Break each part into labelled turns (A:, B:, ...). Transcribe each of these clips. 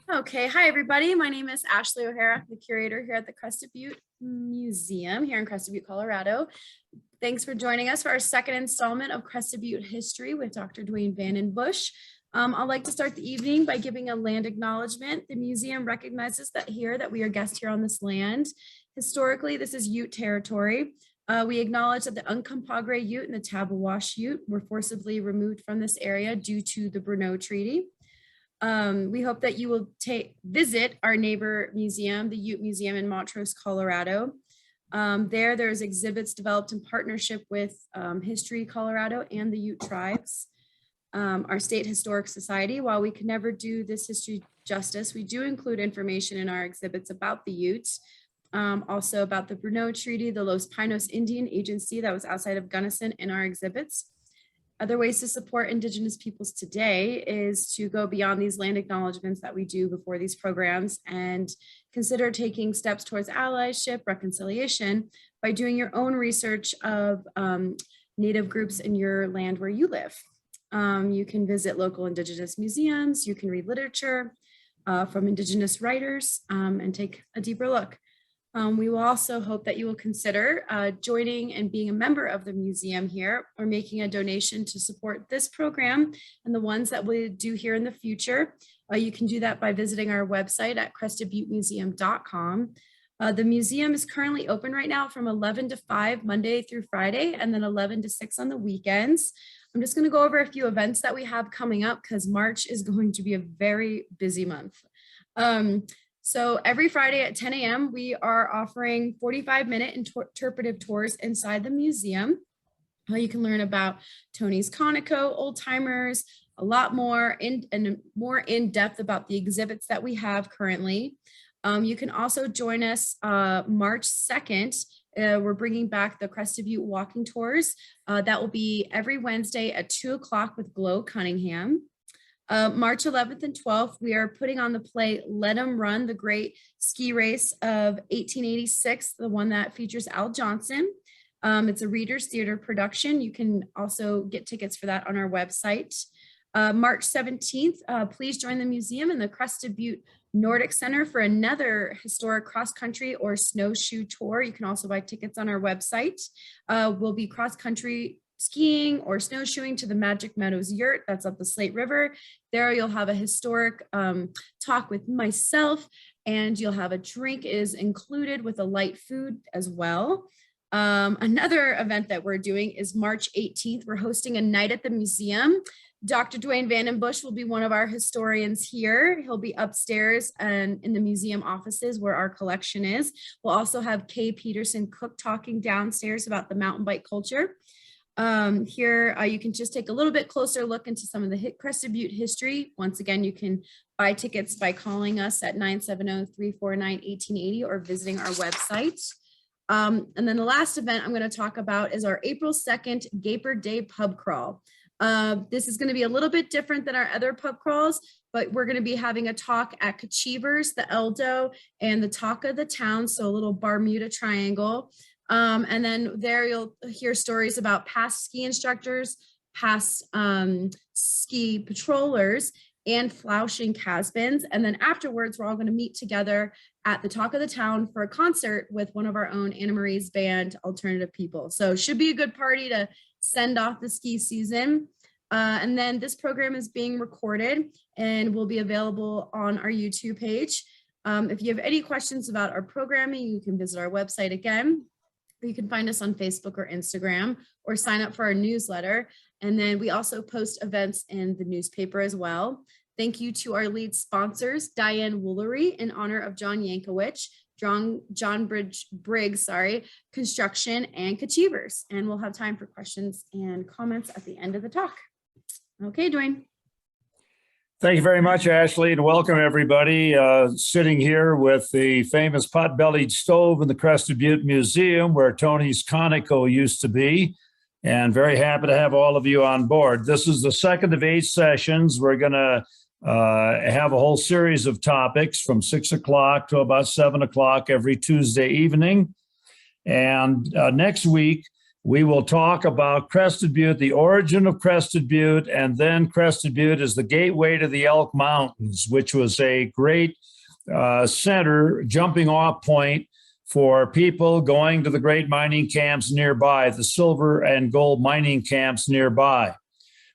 A: Okay, hi everybody. My name is Ashley O'Hara, the curator here at the Crested Butte Museum here in Crested Butte, Colorado. Thanks for joining us for our second installment of Crested Butte History with Dr. Duane Vandenbusche. I'd like to start the evening by giving a land acknowledgement. The museum recognizes that we are guests here on this land. Historically, this is Ute territory. We acknowledge that the Uncompahgre Ute and the Tabewash Ute were forcibly removed from this area due to the Brno Treaty. We hope that you will visit our neighbor museum, the Ute Museum in Montrose, Colorado. There's exhibits developed in partnership with History Colorado and the Ute tribes. Our State Historic Society, while we can never do this history justice, we do include information in our exhibits about the Utes, also about the Brno Treaty, the Los Pinos Indian Agency that was outside of Gunnison in our exhibits. Other ways to support Indigenous peoples today is to go beyond these land acknowledgements that we do before these programs and consider taking steps towards allyship, reconciliation by doing your own research of Native groups in your land where you live. You can visit local Indigenous museums, you can read literature from Indigenous writers and take a deeper look. We will also hope that you will consider joining and being a member of the museum here or making a donation to support this program and the ones that we do here in the future. You can do that by visiting our website at crestedbuttemuseum.com. The museum is currently open right now from 11 to 5 Monday through Friday and then 11 to 6 on the weekends. I'm just going to go over a few events that we have coming up because March is going to be a very busy month. So every Friday at 10 a.m., we are offering 45-minute interpretive tours inside the museum. You can learn about Tony's Conoco, old timers, a lot more more in depth about the exhibits that we have currently. You can also join us March 2nd. We're bringing back the Crested Butte walking tours. That will be every Wednesday at 2 o'clock with Glow Cunningham. March 11th and 12th, we are putting on the play Let 'em Run, the great ski race of 1886, the one that features Al Johnson. It's a Reader's Theater production. You can also get tickets for that on our website. March 17th, please join the museum and the Crested Butte Nordic Center for another historic cross-country or snowshoe tour. You can also buy tickets on our website. We'll be cross-country skiing or snowshoeing to the Magic Meadows Yurt that's up the Slate River. There you'll have a historic talk with myself and you'll have a drink is included with a light food as well. Another event that we're doing is March 18th. We're hosting a night at the museum. Dr. Duane Vandenbusche will be one of our historians here. He'll be upstairs and in the museum offices where our collection is. We'll also have Kay Peterson Cook talking downstairs about the mountain bike culture. Here you can just take a little bit closer look into some of the Crested Butte history. Once again, you can buy tickets by calling us at 970-349-1880 or visiting our website. And then the last event I'm going to talk about is our April 2nd Gaper Day pub crawl. This is going to be a little bit different than our other pub crawls, but we're going to be having a talk at Kachivers, the Eldo, and the Talk of the Town, so a little Bermuda Triangle. And then there you'll hear stories about past ski instructors, past ski patrollers, and Flausching Casbins. And then afterwards, we're all going to meet together at the Talk of the Town for a concert with one of our own Anna Marie's band, Alternative People. So it should be a good party to send off the ski season. And then this program is being recorded and will be available on our YouTube page. If you have any questions about our programming, you can visit our website again. You can find us on Facebook or Instagram or sign up for our newsletter. And then we also post events in the newspaper as well. Thank you to our lead sponsors, Diane Woolery in honor of John Yankovic, John Briggs, Construction, and Kachivers. And we'll have time for questions and comments at the end of the talk. Okay, Duane.
B: Thank you very much, Ashley, and welcome everybody. Sitting here with the famous pot-bellied stove in the Crested Butte Museum where Tony's Conoco used to be, and very happy to have all of you on board. This is the second of 8 sessions. We're going to have a whole series of topics from 6 o'clock to about 7 o'clock every Tuesday evening. And next week, We will talk about Crested Butte, the origin of Crested Butte, and then Crested Butte is the gateway to the Elk Mountains, which was a great center, jumping off point for people going to the great mining camps nearby, the silver and gold mining camps nearby.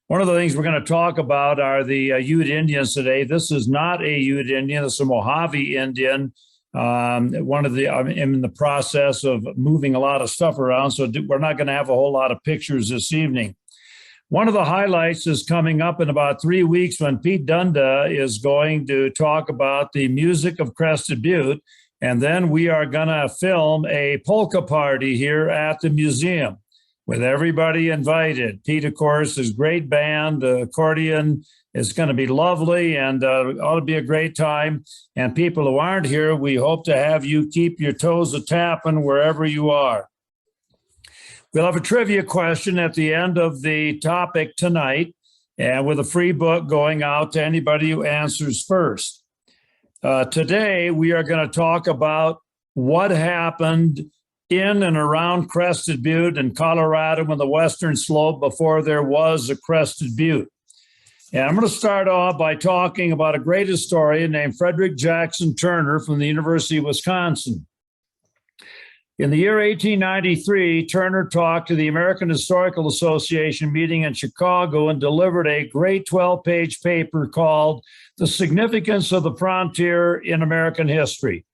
B: One of the things we're going to talk about are the Ute Indians today. This is not a Ute Indian, it's a Mojave Indian. I'm in the process of moving a lot of stuff around, so we're not going to have a whole lot of pictures this evening. One of the highlights is coming up in about 3 weeks when Pete Dunda is going to talk about the music of Crested Butte, and then we are going to film a polka party here at the museum with everybody invited. Pete, of course, his great band, accordion. It's going to be lovely and ought to be a great time. And people who aren't here, we hope to have you keep your toes a-tapping wherever you are. We'll have a trivia question at the end of the topic tonight, and with a free book going out to anybody who answers first. Today, we are going to talk about what happened in and around Crested Butte in Colorado on the western slope before there was a Crested Butte. And I'm going to start off by talking about a great historian named Frederick Jackson Turner from the University of Wisconsin. In the year 1893, Turner talked to the American Historical Association meeting in Chicago and delivered a great 12-page paper called The Significance of the Frontier in American History.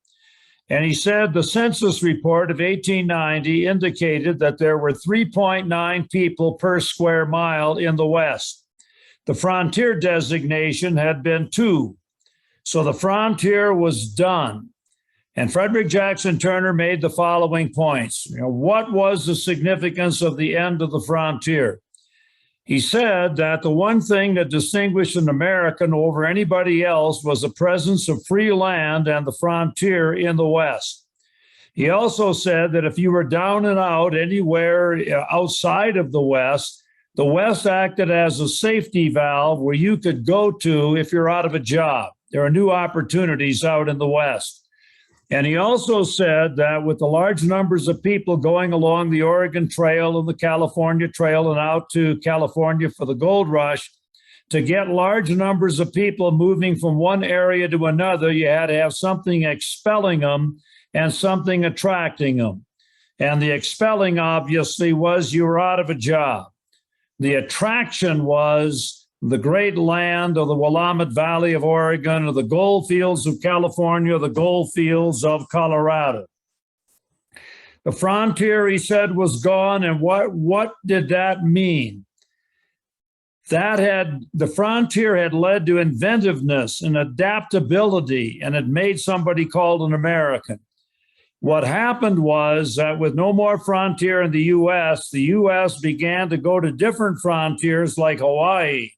B: And he said the census report of 1890 indicated that there were 3.9 people per square mile in the West. The frontier designation had been 2. So the frontier was done. And Frederick Jackson Turner made the following points. What was the significance of the end of the frontier? He said that the one thing that distinguished an American over anybody else was the presence of free land and the frontier in the West. He also said that if you were down and out anywhere outside of the West acted as a safety valve where you could go to if you're out of a job. There are new opportunities out in the West. And he also said that with the large numbers of people going along the Oregon Trail and the California Trail and out to California for the gold rush, to get large numbers of people moving from one area to another, you had to have something expelling them and something attracting them. And the expelling, obviously, was you were out of a job. The attraction was the great land of the Willamette Valley of Oregon, or the gold fields of California, the gold fields of Colorado. The frontier, he said, was gone. And what did that mean? The frontier had led to inventiveness and adaptability, and it made somebody called an American. What happened was that with no more frontier in the U.S. began to go to different frontiers like Hawaii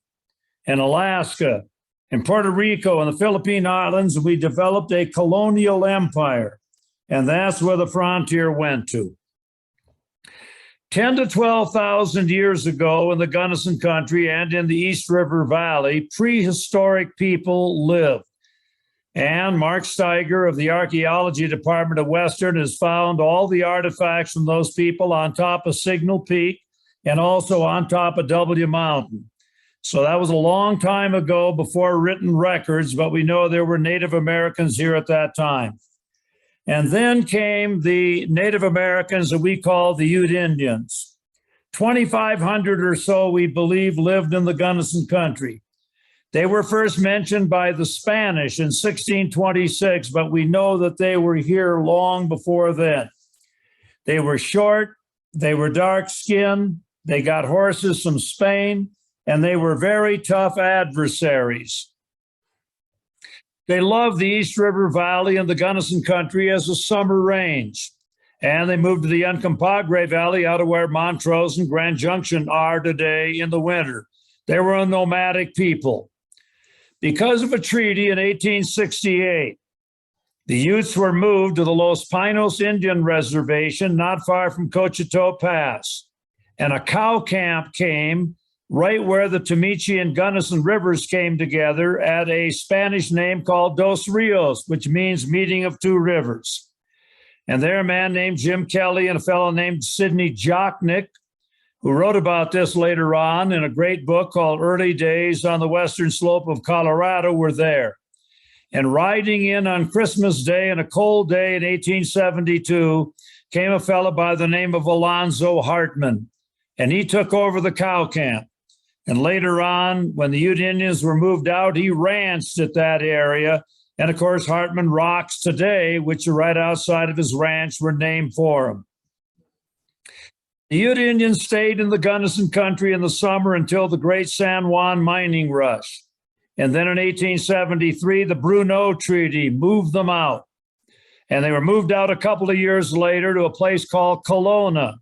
B: and Alaska and Puerto Rico and the Philippine Islands, and we developed a colonial empire. And that's where the frontier went to. 10 to 12,000 years ago in the Gunnison country and in the East River Valley, prehistoric people lived. And Mark Steiger of the Archaeology Department of Western has found all the artifacts from those people on top of Signal Peak and also on top of W Mountain. So that was a long time ago before written records, but we know there were Native Americans here at that time. And then came the Native Americans that we call the Ute Indians. 2,500 or so, we believe, lived in the Gunnison country. They were first mentioned by the Spanish in 1626, but we know that they were here long before then. They were short, they were dark-skinned, they got horses from Spain, and they were very tough adversaries. They loved the East River Valley and the Gunnison country as a summer range, and they moved to the Uncompahgre Valley out of where Montrose and Grand Junction are today in the winter. They were a nomadic people. Because of a treaty in 1868, the Utes were moved to the Los Pinos Indian Reservation, not far from Cochito Pass. And a cow camp came right where the Temichi and Gunnison rivers came together at a Spanish name called Dos Rios, which means meeting of two rivers. And there a man named Jim Kelly and a fellow named Sidney Jochnick, who wrote about this later on in a great book called Early Days on the Western Slope of Colorado, were there. And riding in on Christmas Day and a cold day in 1872 came a fellow by the name of Alonzo Hartman, and he took over the cow camp. And later on, when the Ute Indians were moved out, he ranched at that area. And of course, Hartman Rocks today, which are right outside of his ranch, were named for him. The Ute Indians stayed in the Gunnison country in the summer until the Great San Juan mining rush. And then in 1873, the Bruneau Treaty moved them out. And they were moved out a couple of years later to a place called Kelowna.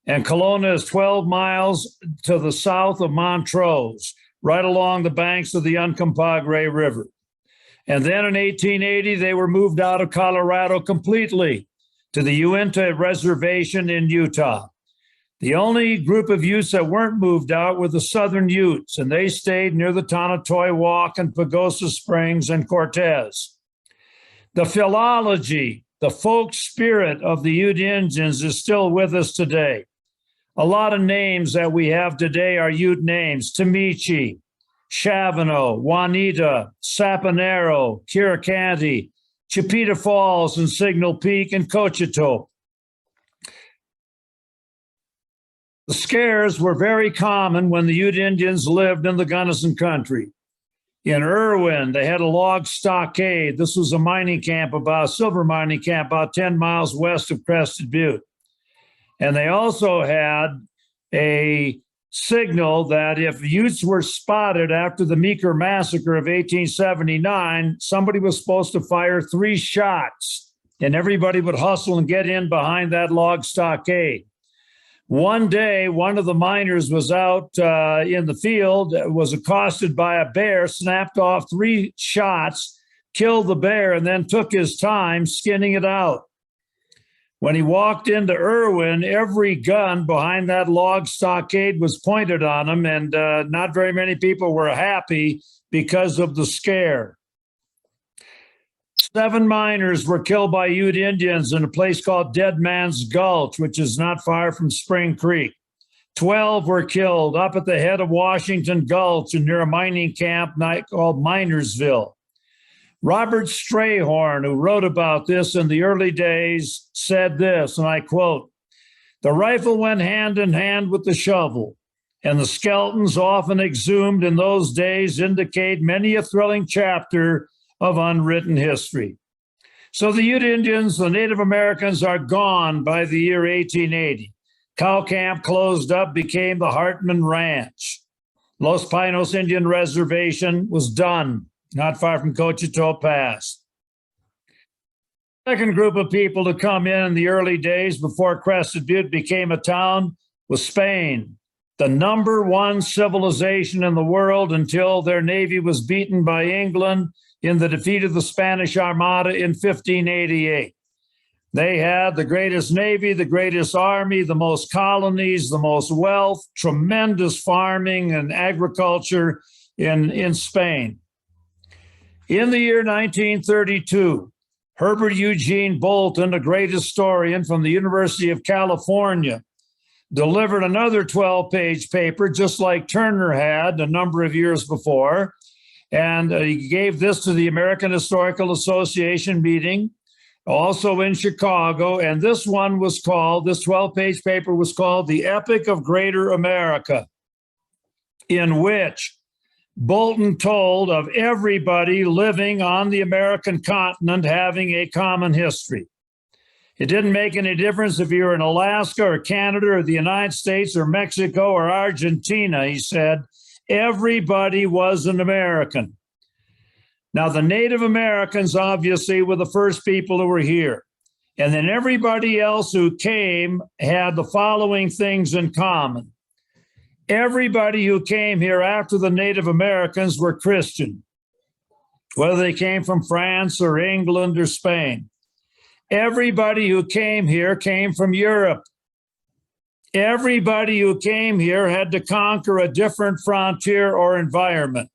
B: And Kelowna is 12 miles to the south of Montrose, right along the banks of the Uncompahgre River. And then in 1880, they were moved out of Colorado completely to the Uinta Reservation in Utah. The only group of Utes that weren't moved out were the Southern Utes, and they stayed near the Tonatoy Walk and Pagosa Springs and Cortez. The philology, the folk spirit of the Ute Indians is still with us today. A lot of names that we have today are Ute names: Tamichi, Chavano, Juanita, Saponero, Kirakanti, Chipeta Falls and Signal Peak, and Cochito. The scares were very common when the Ute Indians lived in the Gunnison country. In Irwin, they had a log stockade. This was a mining camp, about silver mining camp, about 10 miles west of Crested Butte. And they also had a signal that if Utes were spotted after the Meeker Massacre of 1879, somebody was supposed to fire 3 shots, and everybody would hustle and get in behind that log stockade. One day, one of the miners was out in the field, was accosted by a bear, snapped off 3 shots, killed the bear, and then took his time skinning it out. When he walked into Irwin, every gun behind that log stockade was pointed on him, and not very many people were happy because of the scare. 7 miners were killed by Ute Indians in a place called Dead Man's Gulch, which is not far from Spring Creek. 12 were killed up at the head of Washington Gulch and near a mining camp called Minersville. Robert Strayhorn, who wrote about this in the early days, said this, and I quote, "The rifle went hand in hand with the shovel, and the skeletons often exhumed in those days indicate many a thrilling chapter of unwritten history." So the Ute Indians, the Native Americans, are gone by the year 1880. Cow camp closed up, became the Hartman Ranch. Los Pinos Indian Reservation was done, not far from Cochito Pass. Second group of people to come in the early days before Crested Butte became a town was Spain, the #1 civilization in the world until their navy was beaten by England in the defeat of the Spanish Armada in 1588. They had the greatest navy, the greatest army, the most colonies, the most wealth, tremendous farming and agriculture in Spain. In the year 1932, Herbert Eugene Bolton, a great historian from the University of California, delivered another 12-page paper, just like Turner had a number of years before. And he gave this to the American Historical Association meeting, also in Chicago. And this one was called, this 12-page paper was called The Epoch of Greater America, in which Bolton told of everybody living on the American continent having a common history. It didn't make any difference if you were in Alaska or Canada or the United States or Mexico or Argentina, he said. Everybody was an American. Now, the Native Americans obviously were the first people who were here. And then everybody else who came had the following things in common. Everybody who came here after the Native Americans were Christian, whether they came from France or England or Spain. Everybody who came here came from Europe. Everybody who came here had to conquer a different frontier or environment,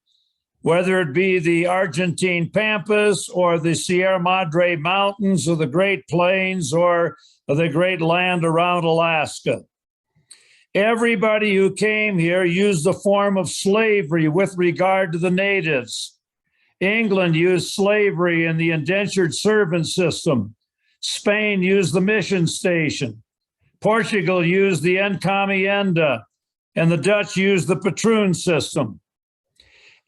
B: whether it be the Argentine Pampas or the Sierra Madre Mountains or the Great Plains or the great land around Alaska. Everybody who came here used a form of slavery with regard to the natives. England used slavery in the indentured servant system. Spain used the mission station. Portugal used the encomienda, and the Dutch used the patroon system.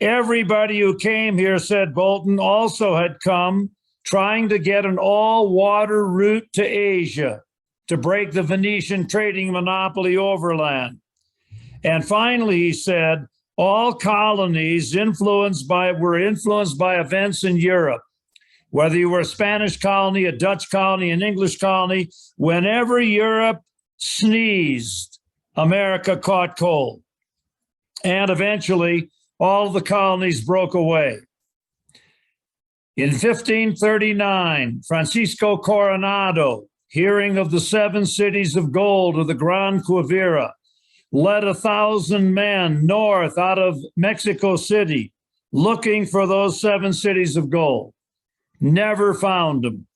B: Everybody who came here, said Bolton, also had come trying to get an all-water route to Asia to break the Venetian trading monopoly overland. And finally, he said, all colonies were influenced by events in Europe. Whether you were a Spanish colony, a Dutch colony, an English colony, whenever Europe sneezed, America caught cold. And eventually, all the colonies broke away. In 1539, Francisco Coronado, hearing of the 7 cities of gold of the Gran Quivira, led 1,000 men north out of Mexico City, looking for those 7 cities of gold. Never found them.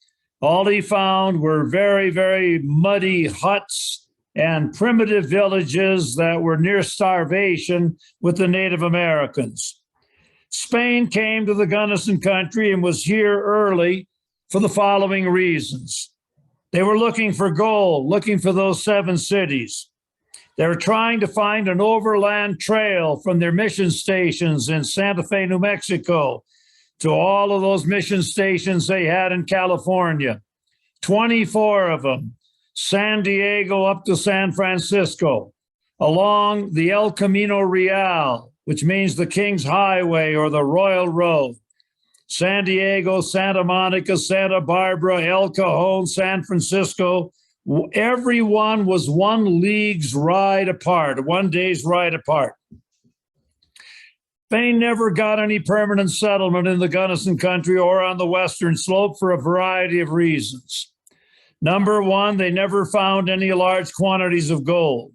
B: All he found were very, very muddy huts and primitive villages that were near starvation with the Native Americans. Spain came to the Gunnison country and was here early for the following reasons. They were looking for gold, looking for those 7 cities. They were trying to find an overland trail from their mission stations in Santa Fe, New Mexico, to all of those mission stations they had in California. 24 of them, San Diego up to San Francisco, along the El Camino Real, which means the King's Highway or the Royal Road. San Diego, Santa Monica, Santa Barbara, El Cajon, San Francisco, everyone was 1 league's ride apart, 1 day's ride apart. Spain never got any permanent settlement in the Gunnison country or on the western slope for a variety of reasons. Number 1, they never found any large quantities of gold.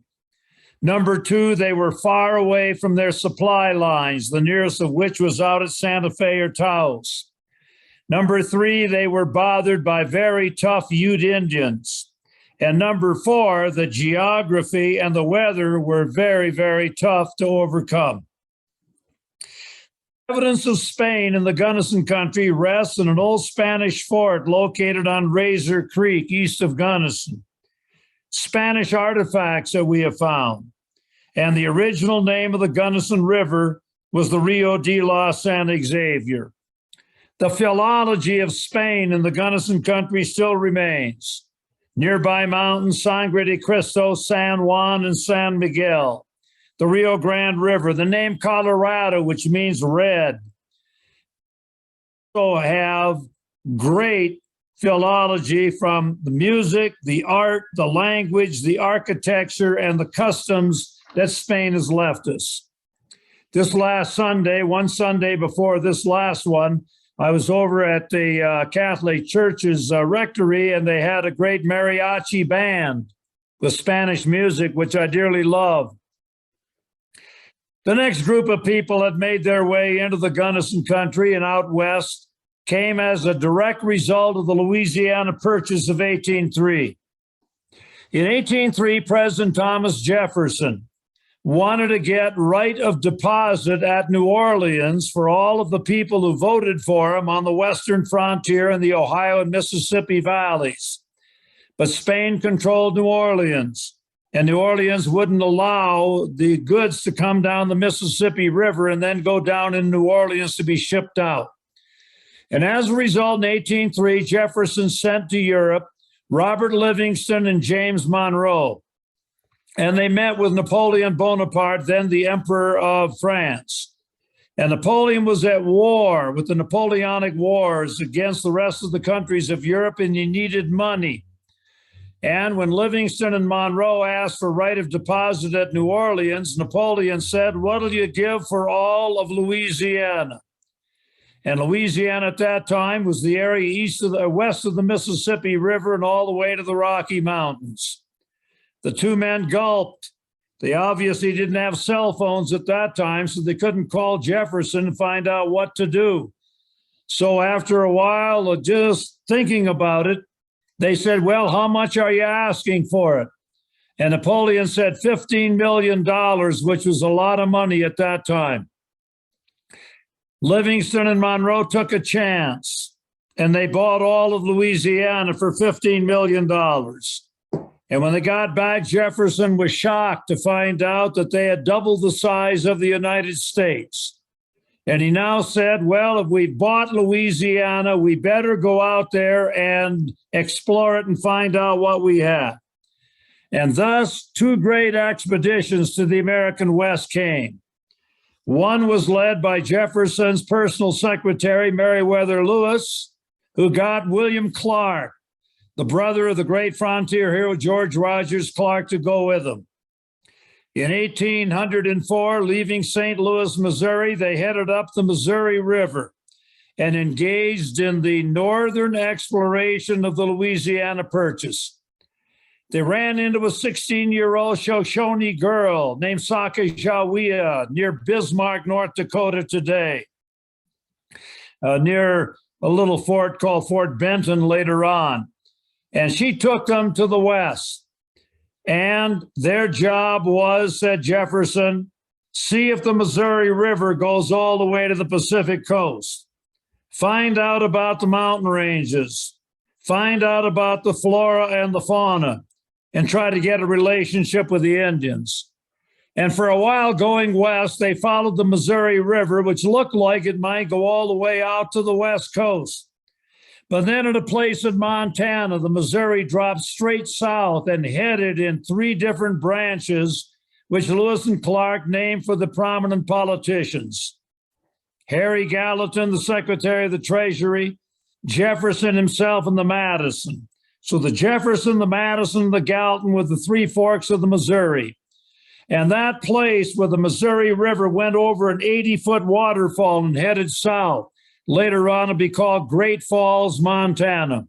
B: Number 2, they were far away from their supply lines, the nearest of which was out at Santa Fe or Taos. Number 3, they were bothered by very tough Ute Indians. And number 4, the geography and the weather were very, very tough to overcome. Evidence of Spain in the Gunnison country rests in an old Spanish fort located on Razor Creek, east of Gunnison. Spanish artifacts that we have found. And the original name of the Gunnison River was the Rio de la San Xavier. The philology of Spain in the Gunnison country still remains. Nearby mountains, Sangre de Cristo, San Juan, and San Miguel. The Rio Grande River, the name Colorado, which means red. Also have great philology from the music, the art, the language, the architecture, and the customs that Spain has left us. This last Sunday, one Sunday before this last one, I was over at the Catholic Church's rectory, and they had a great mariachi band with Spanish music, which I dearly love. The next group of people that made their way into the Gunnison country and out west came as a direct result of the Louisiana Purchase of 1803. In 1803, President Thomas Jefferson wanted to get right of deposit at New Orleans for all of the people who voted for him on the western frontier in the Ohio and Mississippi valleys. But Spain controlled New Orleans, and New Orleans wouldn't allow the goods to come down the Mississippi River and then go down in New Orleans to be shipped out. And as a result, in 1803, Jefferson sent to Europe Robert Livingston and James Monroe. And they met with Napoleon Bonaparte, then the Emperor of France. And Napoleon was at war with the Napoleonic Wars against the rest of the countries of Europe, and he needed money. And when Livingston and Monroe asked for right of deposit at New Orleans, Napoleon said, "What'll you give for all of Louisiana?" And Louisiana at that time was the area west of the Mississippi River and all the way to the Rocky Mountains. The 2 men gulped, They obviously didn't have cell phones at that time, so they couldn't call Jefferson and find out what to do. So after a while of just thinking about it, they said, well, how much are you asking for it? And Napoleon said $15 million, which was a lot of money at that time. Livingston and Monroe took a chance, and they bought all of Louisiana for $15 million. And when they got back, Jefferson was shocked to find out that they had doubled the size of the United States. And he now said, well, if we bought Louisiana, we better go out there and explore it and find out what we have. And thus, two great expeditions to the American West came. One was led by Jefferson's personal secretary, Meriwether Lewis, who got William Clark, the brother of the great frontier hero George Rogers Clark, to go with him. In 1804, leaving St. Louis, Missouri, they headed up the Missouri River and engaged in the northern exploration of the Louisiana Purchase. They ran into a 16-year-old Shoshone girl named Sacagawea near Bismarck, North Dakota today, near a little fort called Fort Benton later on. And she took them to the west. And their job was, said Jefferson, see if the Missouri River goes all the way to the Pacific coast. Find out about the mountain ranges. Find out about the flora and the fauna, and try to get a relationship with the Indians. And for a while going west, they followed the Missouri River, which looked like it might go all the way out to the west coast. But then at a place in Montana, the Missouri dropped straight south and headed in three different branches, which Lewis and Clark named for the prominent politicians. Harry Gallatin, the Secretary of the Treasury, Jefferson himself, and the Madison. So the Jefferson, the Madison, the Gallatin were the three forks of the Missouri. And that place where the Missouri River went over an 80-foot waterfall and headed south, later on it'll be called Great Falls, Montana.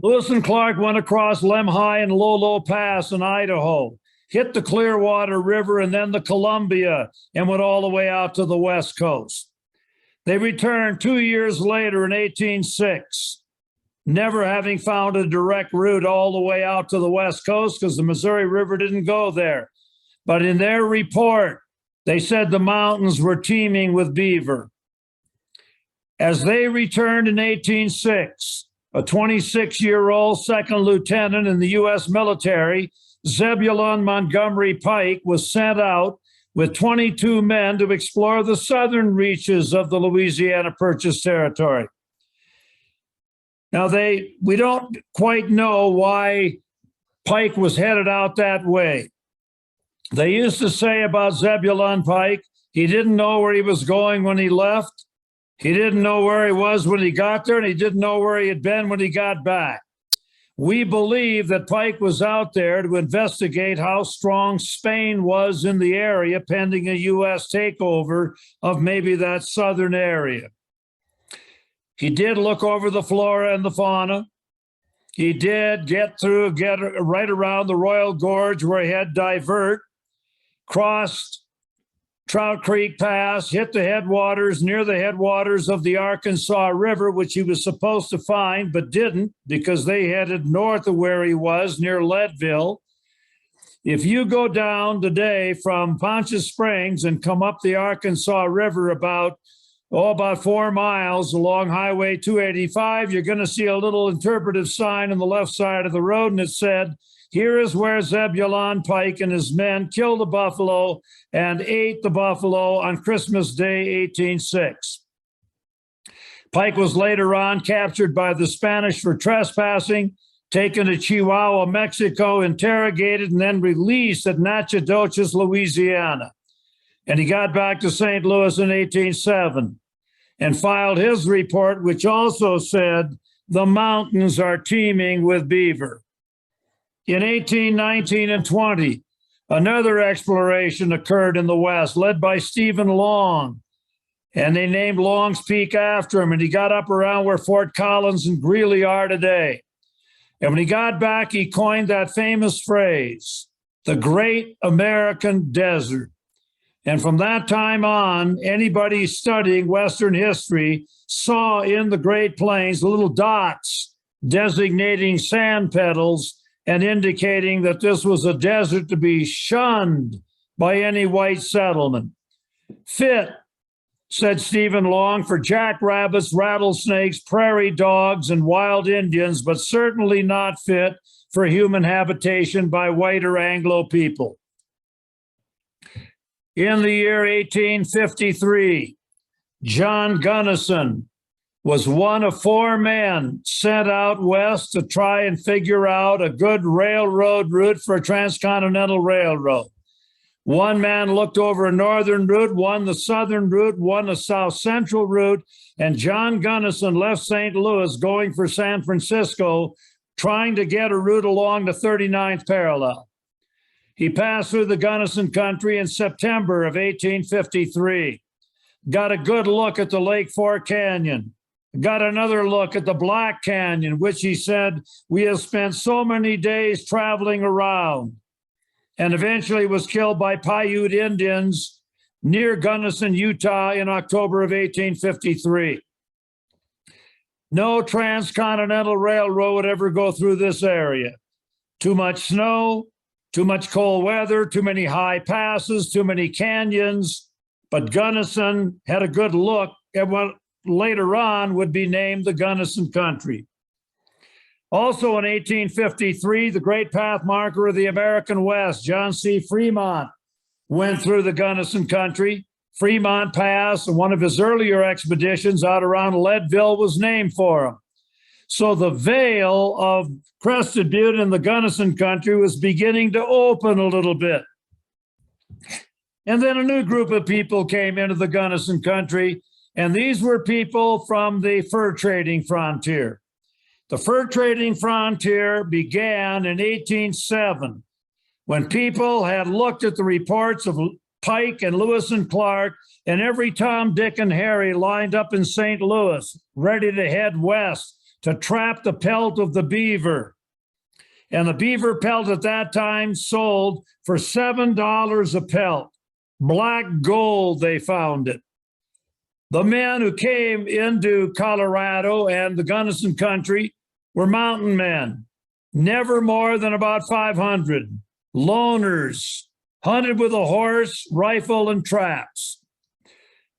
B: Lewis and Clark went across Lemhi and Lolo Pass in Idaho, hit the Clearwater River and then the Columbia, and went all the way out to the west coast. They returned 2 years later in 1806. Never having found a direct route all the way out to the west coast because the Missouri River didn't go there. But in their report, they said the mountains were teeming with beaver. As they returned in 1806, a 26-year-old second lieutenant in the U.S. military, Zebulon Montgomery Pike, was sent out with 22 men to explore the southern reaches of the Louisiana Purchase territory. Now, we don't quite know why Pike was headed out that way. They used to say about Zebulon Pike, he didn't know where he was going when he left. He didn't know where he was when he got there, and he didn't know where he had been when he got back. We believe that Pike was out there to investigate how strong Spain was in the area pending a U.S. takeover of maybe that southern area. He did look over the flora and the fauna. He did get right around the Royal Gorge where he had divert, crossed Trout Creek Pass, hit the headwaters, near the headwaters of the Arkansas River, which he was supposed to find, but didn't because they headed north of where he was near Leadville. If you go down today from Poncha Springs and come up the Arkansas River about 4 miles along Highway 285, you're going to see a little interpretive sign on the left side of the road, and it said, here is where Zebulon Pike and his men killed the buffalo and ate the buffalo on Christmas Day, 1806. Pike was later on captured by the Spanish for trespassing, taken to Chihuahua, Mexico, interrogated, and then released at Natchitoches, Louisiana. And he got back to St. Louis in 1807 and filed his report, which also said the mountains are teeming with beaver. In 1819 and 20, another exploration occurred in the West, led by Stephen Long, and they named Long's Peak after him, and he got up around where Fort Collins and Greeley are today. And when he got back, he coined that famous phrase, the Great American Desert. And from that time on, anybody studying Western history saw in the Great Plains little dots designating sand petals and indicating that this was a desert to be shunned by any white settlement. Fit, said Stephen Long, for jackrabbits, rattlesnakes, prairie dogs, and wild Indians, but certainly not fit for human habitation by white or Anglo people. In the year 1853, John Gunnison was one of 4 men sent out west to try and figure out a good railroad route for a transcontinental railroad. One man looked over a northern route, one the southern route, one a south central route, and John Gunnison left St. Louis going for San Francisco, trying to get a route along the 39th parallel. He passed through the Gunnison country in September of 1853, got a good look at the Lake Fork Canyon, got another look at the Black Canyon, which he said, we have spent so many days traveling around, and eventually was killed by Paiute Indians near Gunnison, Utah in October of 1853. No transcontinental railroad would ever go through this area. Too much snow, too much cold weather, too many high passes, too many canyons. But Gunnison had a good look at what later on would be named the Gunnison Country. Also in 1853, the great path marker of the American West, John C. Fremont, went through the Gunnison Country. Fremont Pass, and one of his earlier expeditions out around Leadville, was named for him. So the veil of Crested Butte in the Gunnison Country was beginning to open a little bit. And then a new group of people came into the Gunnison Country, and these were people from the fur trading frontier. The fur trading frontier began in 1807, when people had looked at the reports of Pike and Lewis and Clark, and every Tom, Dick, and Harry lined up in St. Louis, ready to head west to trap the pelt of the beaver. And the beaver pelt at that time sold for $7 a pelt. Black gold, they found it. The men who came into Colorado and the Gunnison country were mountain men, never more than about 500, loners, hunted with a horse, rifle, and traps.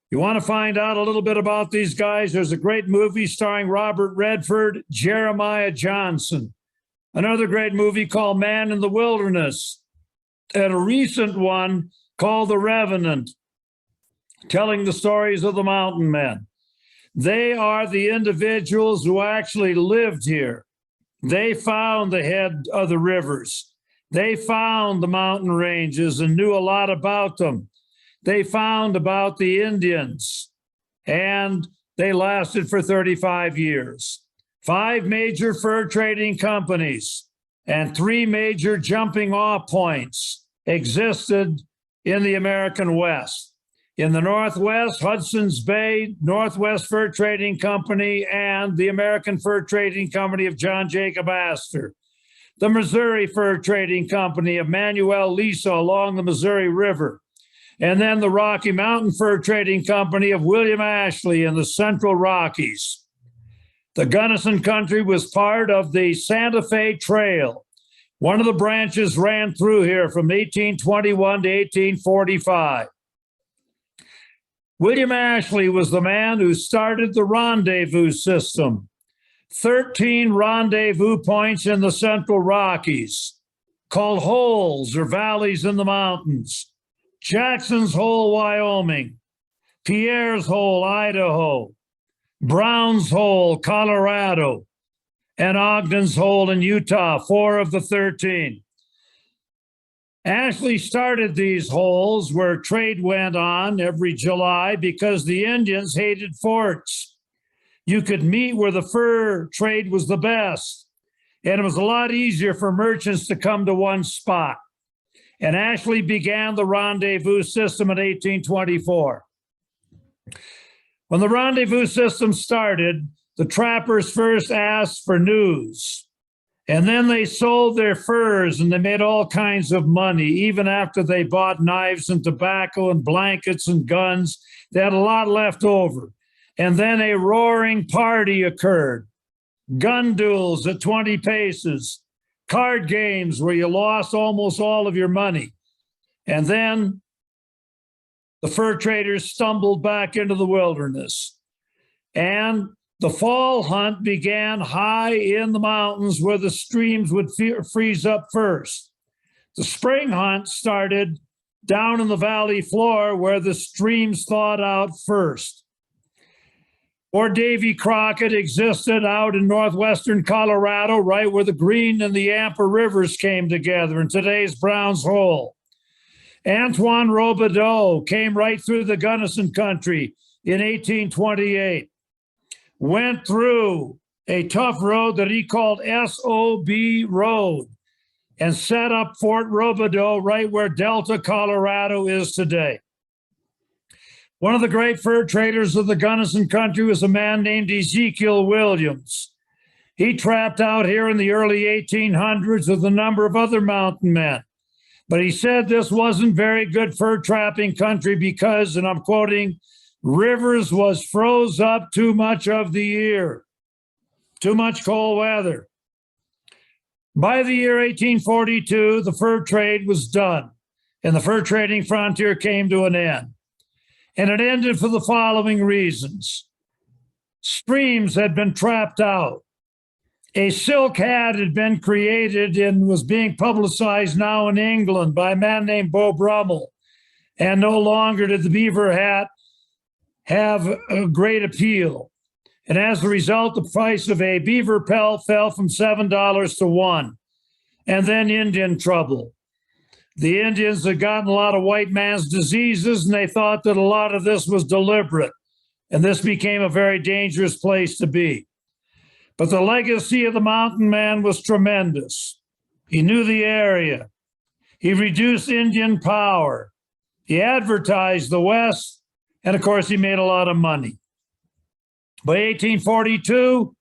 B: You want to find out a little bit about these guys? There's a great movie starring Robert Redford, Jeremiah Johnson. Another great movie called Man in the Wilderness, and a recent one called The Revenant, telling the stories of the mountain men. They are the individuals who actually lived here. They found the head of the rivers. They found the mountain ranges and knew a lot about them. They found about the Indians, and they lasted for 35 years. 5 major fur trading companies and 3 major jumping off points existed in the American West. In the Northwest, Hudson's Bay Northwest Fur Trading Company and the American Fur Trading Company of John Jacob Astor. The Missouri Fur Trading Company of Manuel Lisa along the Missouri River. And then the Rocky Mountain Fur Trading Company of William Ashley in the Central Rockies. The Gunnison country was part of the Santa Fe Trail. One of the branches ran through here from 1821 to 1845. William Ashley was the man who started the rendezvous system. 13 rendezvous points in the Central Rockies, called holes or valleys in the mountains. Jackson's Hole, Wyoming, Pierre's Hole, Idaho, Brown's Hole, Colorado, and Ogden's Hole in Utah, 4 of the 13. Ashley started these holes where trade went on every July because the Indians hated forts. You could meet where the fur trade was the best, and it was a lot easier for merchants to come to one spot. And Ashley began the rendezvous system in 1824. When the rendezvous system started, the trappers first asked for news. And then they sold their furs and they made all kinds of money. Even after they bought knives and tobacco and blankets and guns, they had a lot left over. And then a roaring party occurred. Gun duels at 20 paces, card games where you lost almost all of your money. And then the fur traders stumbled back into the wilderness. And the fall hunt began high in the mountains where the streams would freeze up first. The spring hunt started down in the valley floor where the streams thawed out first. Or Davy Crockett existed out in northwestern Colorado, right where the Green and the Yampa rivers came together in today's Browns Hole. Antoine Robideau came right through the Gunnison country in 1828, went through a tough road that he called SOB Road and set up Fort Robideau right where Delta, Colorado is today. One of the great fur traders of the Gunnison country was a man named Ezekiel Williams. He trapped out here in the early 1800s with a number of other mountain men. But he said this wasn't very good fur trapping country because, and I'm quoting, rivers was froze up too much of the year, too much cold weather. By the year 1842, the fur trade was done and the fur trading frontier came to an end. And it ended for the following reasons. Streams had been trapped out. A silk hat had been created and was being publicized now in England by a man named Beau Brummel. And no longer did the beaver hat have a great appeal. And as a result, the price of a beaver pelt fell from $7 to $1. And then Indian trouble. The Indians had gotten a lot of white man's diseases, and they thought that a lot of this was deliberate. And this became a very dangerous place to be. But the legacy of the mountain man was tremendous. He knew the area. He reduced Indian power. He advertised the West, and of course, he made a lot of money. By 1842,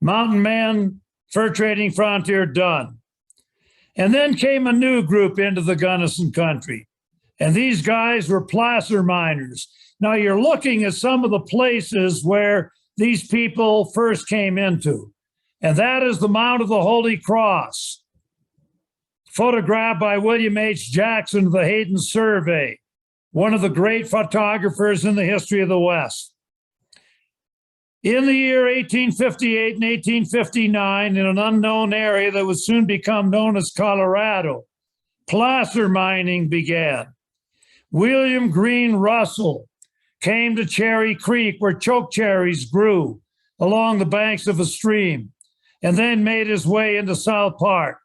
B: mountain man fur trading frontier done. And then came a new group into the Gunnison country. And these guys were placer miners. Now you're looking at some of the places where these people first came into. And that is the Mount of the Holy Cross, photographed by William H. Jackson of the Hayden Survey, one of the great photographers in the history of the West. In the year 1858 and 1859, in an unknown area that would soon become known as Colorado, placer mining began. William Green Russell came to Cherry Creek where choke cherries grew along the banks of a stream and then made his way into South Park.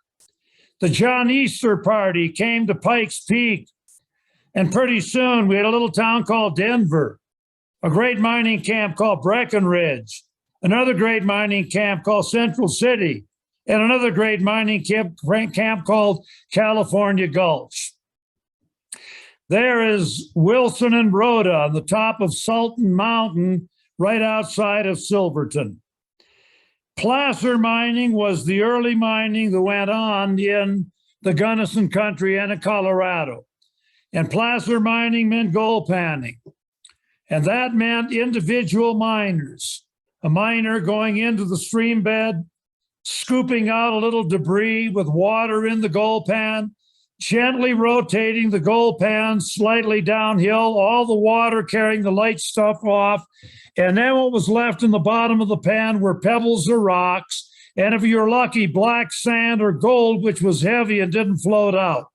B: The John Easter Party came to Pikes Peak, and pretty soon we had a little town called Denver, a great mining camp called Breckenridge, another great mining camp called Central City, and another great mining camp called California Gulch. There is Wilson and Rhoda on the top of Sultan Mountain, right outside of Silverton. Placer mining was the early mining that went on in the Gunnison country and in Colorado. And placer mining meant gold panning. And that meant individual miners, a miner going into the stream bed, scooping out a little debris with water in the gold pan, gently rotating the gold pan slightly downhill, all the water carrying the light stuff off. And then what was left in the bottom of the pan were pebbles or rocks. And if you're lucky, black sand or gold, which was heavy and didn't float out.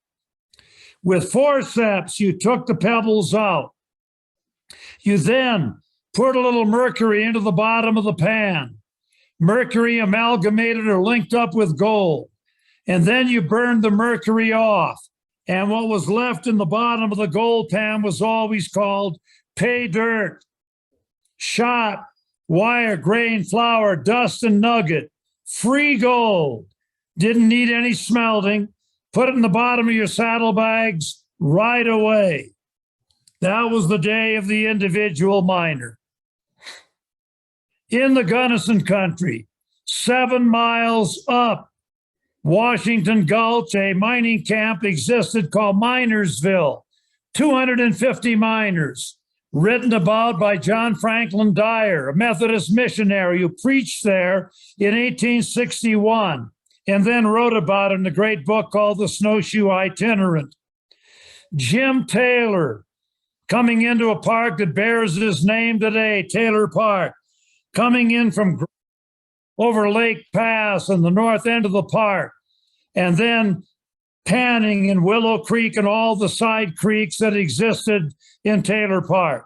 B: With forceps, you took the pebbles out. You then put a little mercury into the bottom of the pan. Mercury amalgamated or linked up with gold. And then you burned the mercury off. And what was left in the bottom of the gold pan was always called pay dirt, shot, wire, grain, flour, dust, and nugget. Free gold. Didn't need any smelting. Put it in the bottom of your saddlebags right away. That was the day of the individual miner. In the Gunnison country, 7 miles up Washington Gulch, a mining camp existed called Minersville, 250 miners, written about by John Franklin Dyer, a Methodist missionary who preached there in 1861 and then wrote about it in a great book called The Snowshoe Itinerant. Jim Taylor, coming into a park that bears his name today, Taylor Park, coming in from over Lake Pass and the north end of the park, and then panning in Willow Creek and all the side creeks that existed in Taylor Park.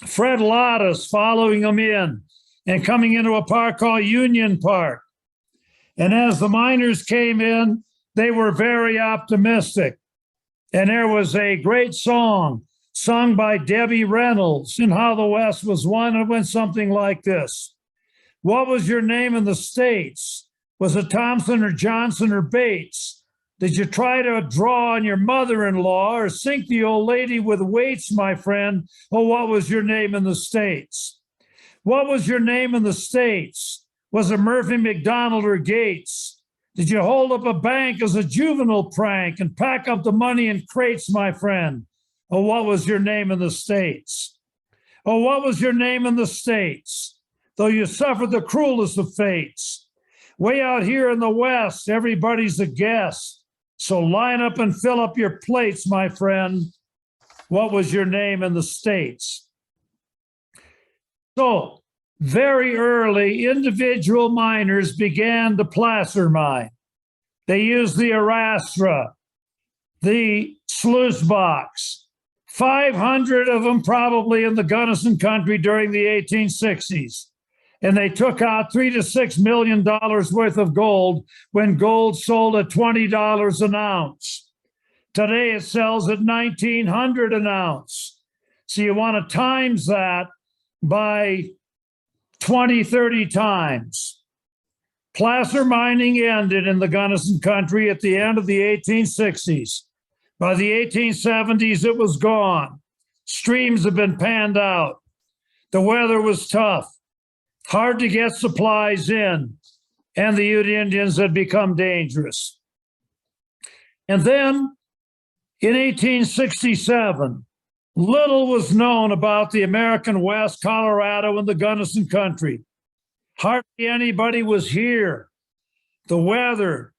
B: Fred Lottis following him in and coming into a park called Union Park. And as the miners came in, they were very optimistic. And there was a great song sung by Debbie Reynolds in How the West Was Won. It went something like this. What was your name in the States? Was it Thompson or Johnson or Bates? Did you try to draw on your mother-in-law or sink the old lady with weights, my friend? Oh, what was your name in the States? What was your name in the States? Was it Murphy, McDonald, or Gates? Did you hold up a bank as a juvenile prank and pack up the money in crates, my friend? Oh, what was your name in the States? Oh, what was your name in the States? Though you suffered the cruelest of fates. Way out here in the West, everybody's a guest. So line up and fill up your plates, my friend. What was your name in the States? So very early, individual miners began to placer mine. They used the Arastra, the sluice box, 500 of them probably in the Gunnison country during the 1860s. And they took out $3 to $6 million worth of gold when gold sold at $20 an ounce. Today it sells at $1,900 an ounce. So you want to times that by 20, 30 times. Placer mining ended in the Gunnison country at the end of the 1860s. By the 1870s, it was gone. Streams have been panned out. The weather was tough. Hard to get supplies in, and the Ute Indians had become dangerous. And then in 1867, little was known about the American West, Colorado, and the Gunnison country. Hardly anybody was here. The weather,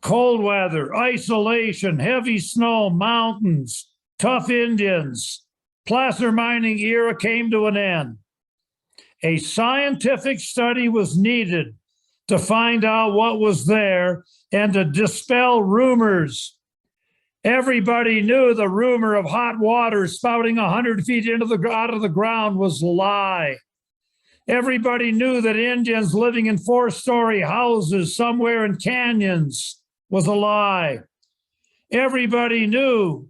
B: cold weather, isolation, heavy snow, mountains, tough Indians, placer mining era came to an end. A scientific study was needed to find out what was there and to dispel rumors. Everybody knew the rumor of hot water spouting 100 feet out of the ground was a lie. Everybody knew that Indians living in 4-story houses somewhere in canyons was a lie. Everybody knew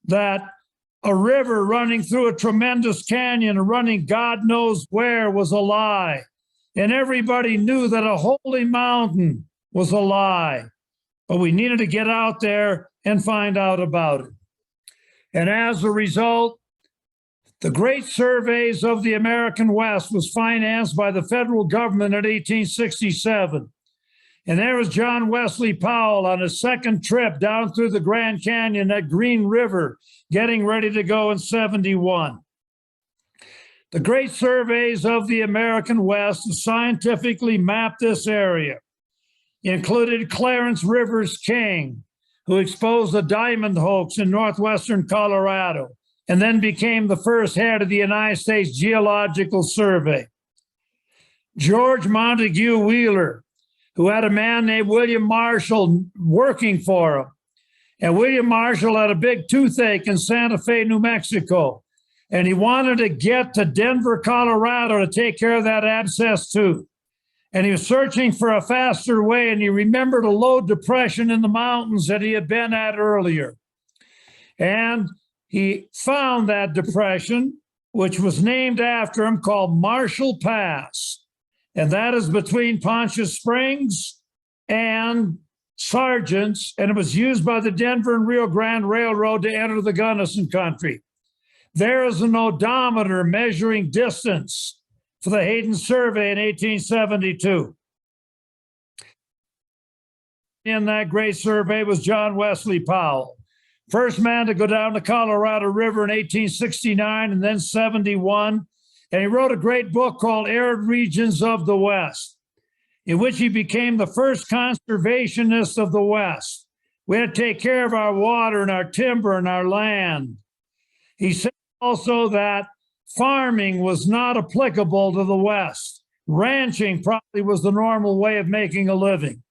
B: that a river running through a tremendous canyon and running God knows where was a lie. And everybody knew that a holy mountain was a lie. But we needed to get out there and find out about it. And as a result, the great surveys of the American West was financed by the federal government in 1867. And there was John Wesley Powell on his second trip down through the Grand Canyon at Green River, getting ready to go in 71. The great surveys of the American West scientifically mapped this area, included Clarence Rivers King, who exposed the diamond hoax in northwestern Colorado, and then became the first head of the United States Geological Survey. George Montague Wheeler, who had a man named William Marshall working for him. And William Marshall had a big toothache in Santa Fe, New Mexico. And he wanted to get to Denver, Colorado to take care of that abscess tooth. And he was searching for a faster way, and he remembered a low depression in the mountains that he had been at earlier. And he found that depression, which was named after him, called Marshall Pass. And that is between Poncha Springs and Sargent's, and it was used by the Denver and Rio Grande Railroad to enter the Gunnison country. There is an odometer measuring distance for the Hayden survey in 1872. in that great survey was John Wesley Powell, first man to go down the Colorado River in 1869 and then 71. And he wrote a great book called Arid Regions of the West, in which he became the first conservationist of the West. We had to take care of our water and our timber and our land. He said also that farming was not applicable to the West. Ranching probably was the normal way of making a living.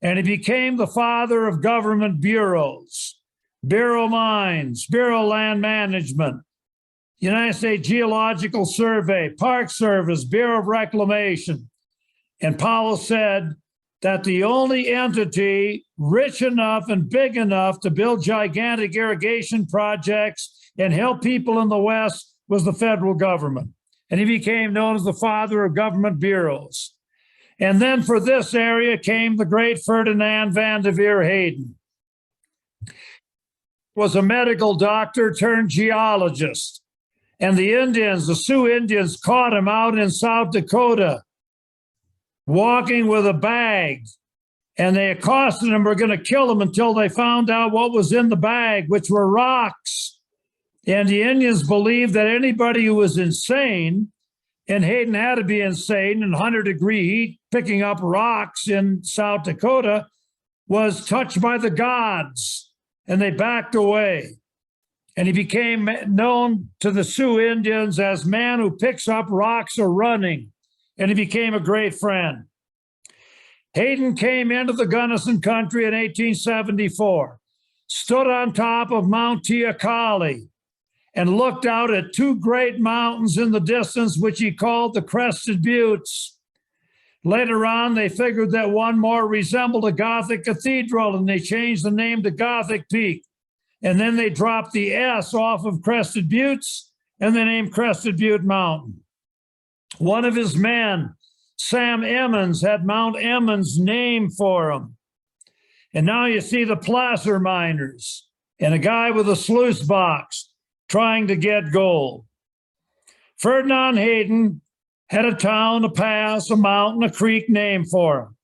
B: And he became the father of government bureaus, Bureau of Mines, Bureau of Land Management, United States Geological Survey, Park Service, Bureau of Reclamation. And Powell said that the only entity rich enough and big enough to build gigantic irrigation projects and help people in the West was the federal government. And he became known as the father of government bureaus. And then for this area came the great Ferdinand Hayden. Was a medical doctor turned geologist. And the Indians, the Sioux Indians, caught him out in South Dakota, walking with a bag. And they accosted him, were going to kill him until they found out what was in the bag, which were rocks. And the Indians believed that anybody who was insane, and Hayden had to be insane in 100-degree heat, picking up rocks in South Dakota, was touched by the gods, and they backed away. And he became known to the Sioux Indians as man who picks up rocks or running, and he became a great friend. Hayden came into the Gunnison country in 1874, stood on top of Mount Teocalli, and looked out at two great mountains in the distance, which he called the Crested Buttes. Later on, they figured that one more resembled a Gothic cathedral, and they changed the name to Gothic Peak. And then they dropped the S off of Crested Buttes, and they named Crested Butte Mountain. One of his men, Sam Emmons, had Mount Emmons named for him. And now you see the placer miners and a guy with a sluice box trying to get gold. Ferdinand Hayden had a town, a pass, a mountain, a creek named for him,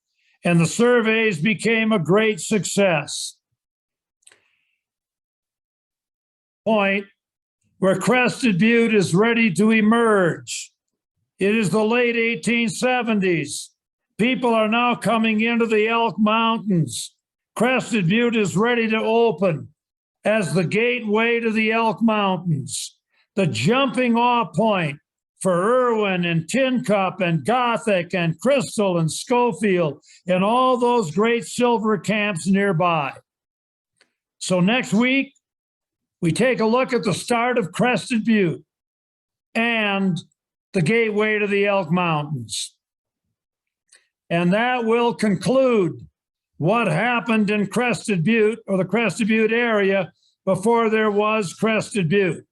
B: and the surveys became a great success. Point where Crested Butte is ready to emerge. It is the late 1870s. People are now coming into the Elk Mountains. Crested Butte is ready to open as the gateway to the Elk Mountains, the jumping off point for Irwin and Tin Cup and Gothic and Crystal and Schofield and all those great silver camps nearby. So next week, we take a look at the start of Crested Butte and the gateway to the Elk Mountains. And that will conclude what happened in Crested Butte, or the Crested Butte area, before there was Crested Butte.